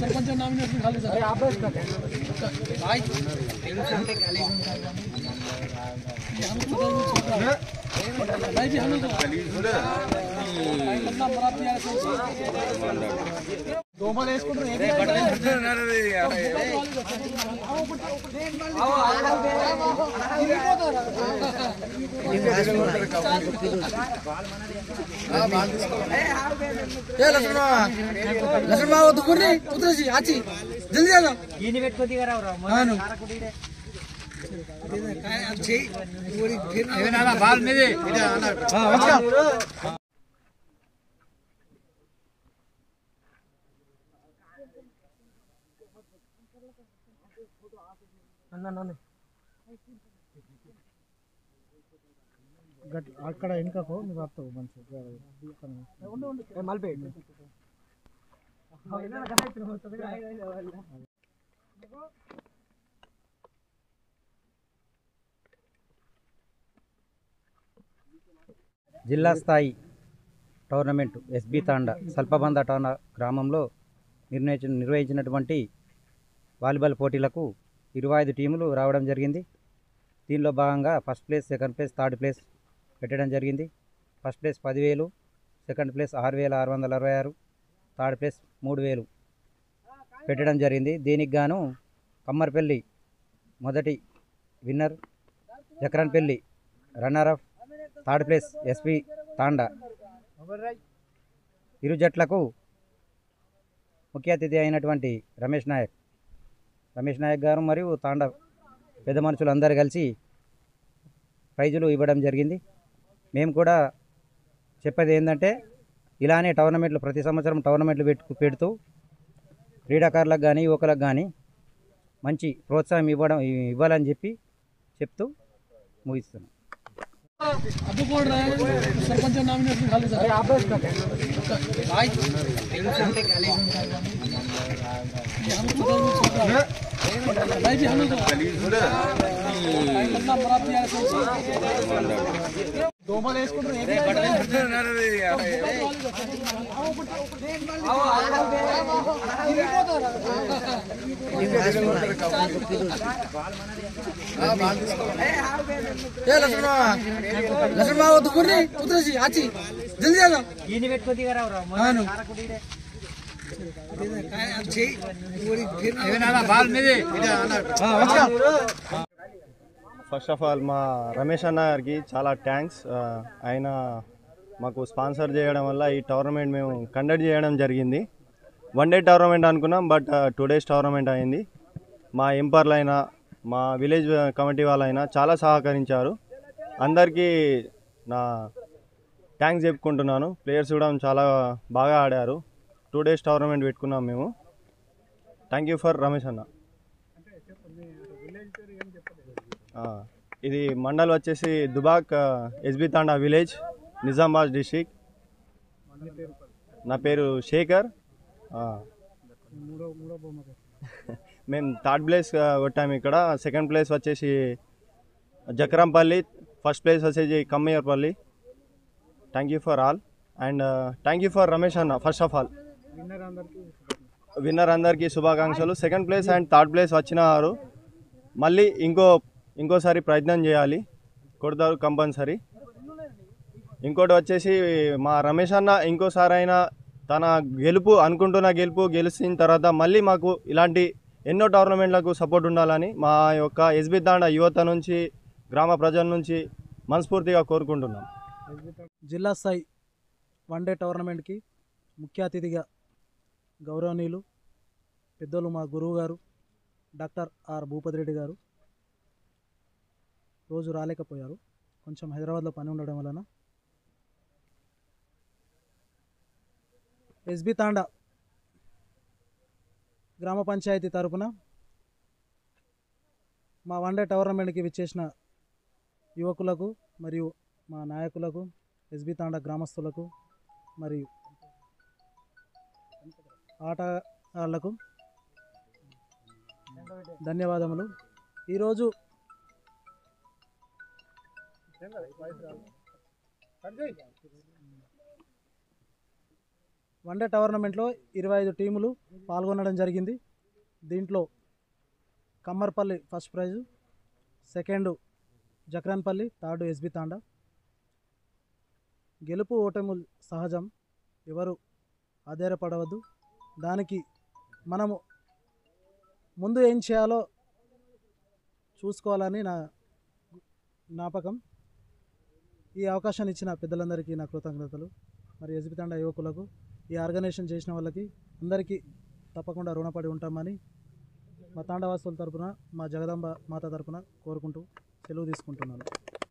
Sarpanch nomination खाली sir अभ्यास लसन बाबू तो पूरी उधर से आची जल्दी आ जाओ ये नहीं बैठ को दिखा रहा हूँ हाँ नो अच्छी पूरी फिर ये ना बाल में दे हाँ अच्छा अन्ना नॉने गट आकड़ा इनका को मैं बात तो बन से मालपे జిల్లా స్థాయి టోర్నమెంట్ ఎస్బీ తాండా సల్పబంద టానా గ్రామంలో నిర్వహించినటువంటి వాలీబాల్ పోటీలకు 25 టీములు రావడం జరిగింది. దీనిలో భాగంగా first place, second place, third place పెట్టడం జరిగింది. First place 10,000, second place 6,666, third place 3,000 పెట్టడం జరిగింది. దీనికి గాను కమ్మర్పల్లి మొదటి winner, Jakranpalli runner up, third place SP Thanda. ఇరు జట్లకు ముఖ్య అతిథి అయినటువంటి రమేష్ నాయక్ గారు మరియు తాండా పెద్ద మనుషులు అందరూ కలిసి ప్రైజులు ఇవ్వడం జరిగింది. మేము కూడా చెప్పేది ఏంటంటే ఇలానే టోర్నమెంట్లు ప్రతి సంవత్సరం టోర్నమెంట్లు పెడుతూ క్రీడాకారులకు కానీ యువకులకు కానీ మంచి ప్రోత్సాహం ఇవ్వాలని చెప్తూ ముగిస్తున్నాం. अब बोल रहे हैं सरपंच नॉमिनेशन खाली सर अभ्यास भाई भाई जी हम दो बाल వేసుకుంటారు लसन बाबू तो पूरी उधर से आची जल्दी आ जाओ ये नहीं बैठ को दिखा रहा हूँ हाँ नो अच्छी पूरी फिर ये ना बाल में दे हाँ अच्छा ఫస్ట్ ఆఫ్ ఆల్ మా రమేష్ అన్న గారికి చాలా థ్యాంక్స్. ఆయన మాకు స్పాన్సర్ చేయడం వల్ల ఈ టోర్నమెంట్ మేము కండక్ట్ చేయడం జరిగింది. 1 డే టోర్నమెంట్ అనుకున్నాం, బట్ 2 డేస్ టోర్నమెంట్ అయింది. మా ఎంపైర్లైనా మా విలేజ్ కమిటీ వాళ్ళైనా చాలా సహకరించారు. అందరికీ నా థ్యాంక్స్ చెప్పుకుంటున్నాను. ప్లేయర్స్ కూడా చాలా బాగా ఆడారు. 2 డేస్ టోర్నమెంట్ పెట్టుకున్నాం మేము. థ్యాంక్ యూ ఫర్ రమేష్ అన్న. ఇది మండల్ వచ్చేసి దుబాక్, ఎస్బీ తాండా విలేజ్, నిజామాబాద్ డిస్ట్రిక్ట్. నా పేరు శేఖర్. మేము థర్డ్ ప్లేస్ కొట్టాము ఇక్కడ. సెకండ్ ప్లేస్ వచ్చేసి జక్రంపల్లి, ఫస్ట్ ప్లేస్ వచ్చేసి Kammayyapalli. Thank you for all and thank you for Ramesh అన్న. ఫస్ట్ ఆఫ్ ఆల్ విన్నర్ అందరికీ శుభాకాంక్షలు. Second place and third place వచ్చిన వారు మళ్ళీ ఇంకోసారి ప్రయత్నం చేయాలి, కొడతారు కంపల్సరీ. ఇంకోటి వచ్చేసి మా రమేష్ అన్న ఇంకోసారి అయినా తన గెలిచిన తర్వాత మళ్ళీ మాకు ఇలాంటి ఎన్నో టోర్నమెంట్లకు సపోర్ట్ ఉండాలని మా యొక్క ఎస్బీ తాండా యువత నుంచి, గ్రామ ప్రజల నుంచి మనస్ఫూర్తిగా కోరుకుంటున్నాం. జిల్లా స్థాయి 1 డే టోర్నమెంట్కి ముఖ్య అతిథిగా గౌరవనీయులు పెద్దలు మా గురువు గారు డాక్టర్ ఆర్ భూపతి రెడ్డి గారు రోజు రాలేకపోయారు. కొంచెం హైదరాబాద్లో పని ఉండడం వలన ఎస్బీ తాండా గ్రామ పంచాయతీ తరపున మా 1 డే టోర్నమెంట్కి విచ్చేసిన యువకులకు మరియు మా నాయకులకు ఎస్బి తాండా గ్రామస్తులకు మరియు ఆటగాళ్లకు ధన్యవాదములు. ఈరోజు వన్డే టోర్నమెంట్లో 25 టీములు పాల్గొనడం జరిగింది. దీంట్లో Kammarpalli first prize, second Jakranpalli, third SB Thanda. గెలుపు ఓటములు సహజం, ఎవరు ఆధారపడవద్దు. దానికి మనము ముందు ఏం చేయాలో చూసుకోవాలని నా జ్ఞాపకం. ఈ అవకాశాన్ని ఇచ్చిన పెద్దలందరికీ నా కృతజ్ఞతలు. మరి ఎస్బి తాండా యువకులకు, ఈ ఆర్గనైజేషన్ చేసిన వాళ్ళకి అందరికీ తప్పకుండా రుణపడి ఉంటామని మా తాండవాసుల తరపున, మా జగదాంబ మాత తరపున కోరుకుంటూ సెలవు తీసుకుంటున్నాను.